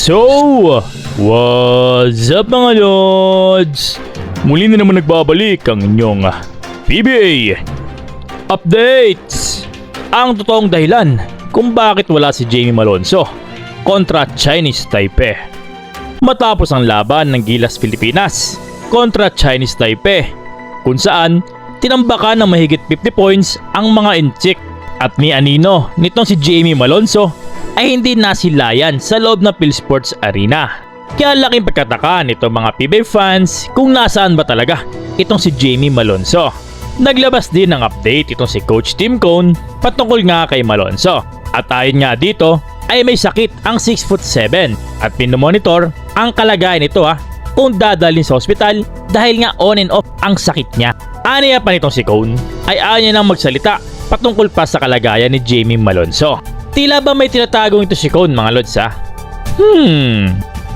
So, what's up mga lods? Muli na naman nagbabalik ang inyong PBA updates. Ang totoong dahilan kung bakit wala si Jamie Malonzo kontra Chinese Taipei. Matapos ang laban ng Gilas Pilipinas kontra Chinese Taipei, kung saan tinambakan ng mahigit 50 points ang mga inchik, at ni anino nitong si Jamie Malonzo ay hindi nasilayan sa loob ng PhilSports Arena. Kaya laking pagkataka nito mga PBA fans kung nasaan ba talaga itong si Jamie Malonzo. Naglabas din ng update itong si Coach Tim Cone patungkol nga kay Malonzo, at ayon nga dito ay may sakit ang 6'7" at pinomonitor ang kalagayan nito kung dadalhin sa ospital dahil nga on and off ang sakit niya. Aniya pa nitong si Cone ay ayaw niya nang magsalita patungkol pa sa kalagayan ni Jamie Malonzo. Tila ba may tinatagong ito si Cone mga lods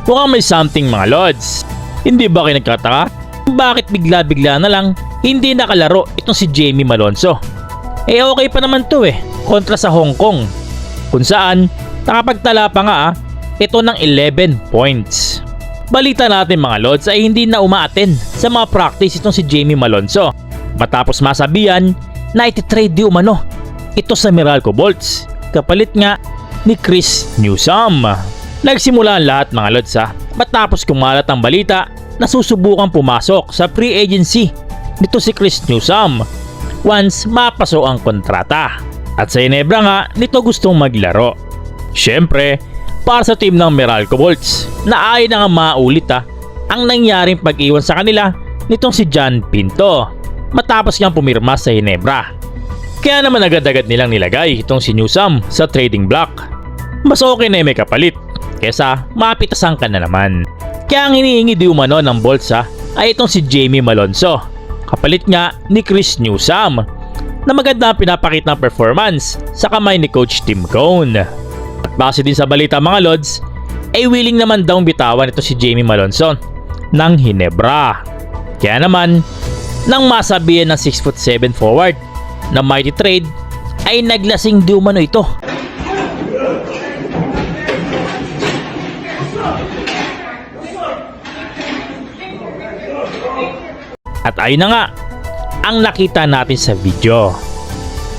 mukhang may something mga lods. Hindi ba kayo nagkataka? Bakit bigla-bigla na lang hindi nakalaro itong si Jamie Malonzo? Okay pa naman to kontra sa Hong Kong, kung saan nakapagtala pa nga ito ng 11 points. Balita natin mga lods ay hindi na umaattend sa mga practice itong si Jamie Malonzo matapos masabihan na ititrade di umano ito sa Meralco Bolts kapalit nga ni Chris Newsome. Nagsimula ang lahat mga lods matapos kumalat ang balita na susubukang pumasok sa free agency nito si Chris Newsome once mapaso ang kontrata, at sa Ginebra nga nito gustong maglaro. Syempre para sa team ng Meralco Bolts na ayaw na nga maulit ang nangyaring pag-iwan sa kanila nitong si John Pinto matapos niyang pumirma sa Ginebra. Kaya naman agad-agad nilang nilagay itong si Newsome sa trading block. Mas okay na may kapalit kesa mapitasan ka na naman. Kaya ang hinihingi di umano ng Bolts ay itong si Jamie Malonzo kapalit nga ni Chris Newsome na maganda ang pinapakita ng performance sa kamay ni Coach Tim Cone. At base din sa balita mga lods ay willing naman daw bitawan ito si Jamie Malonzo ng Ginebra. Kaya naman nang masabihan ng 6'7" forward na mighty trade ay naglasing di umano ito. At ayun na nga ang nakita natin sa video.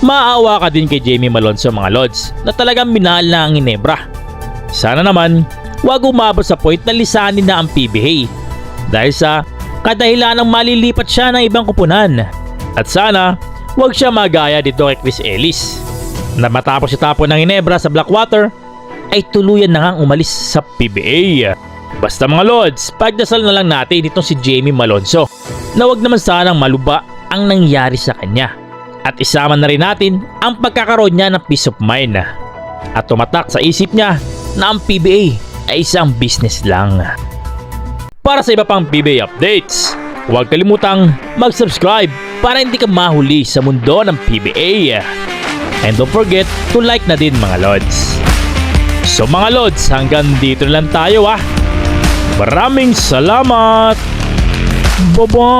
Maawa ka din kay Jamie Malonzo mga lods na talagang minahal na ang Ginebra. Sana naman wag umabot sa point na lisanin na ang PBA dahil sa kadahilanang malilipat siya ng ibang kupunan. At sana wag siya magaya dito kay Chris Ellis na matapos itapon ng Ginebra sa Blackwater ay tuluyan na ngang umalis sa PBA. Basta mga lods, pagdasal na lang natin itong si Jamie Malonzo na wag naman sanang maluba ang nangyari sa kanya, at isama na rin natin ang pagkakaroon niya ng peace of mind at tumatak sa isip niya na ang PBA ay isang business lang. Para sa iba pang PBA updates, huwag kalimutang mag-subscribe para hindi ka mahuli sa mundo ng PBA. And don't forget to like na din mga lods. So mga lods, hanggang dito na lang tayo Maraming salamat. Bye-bye.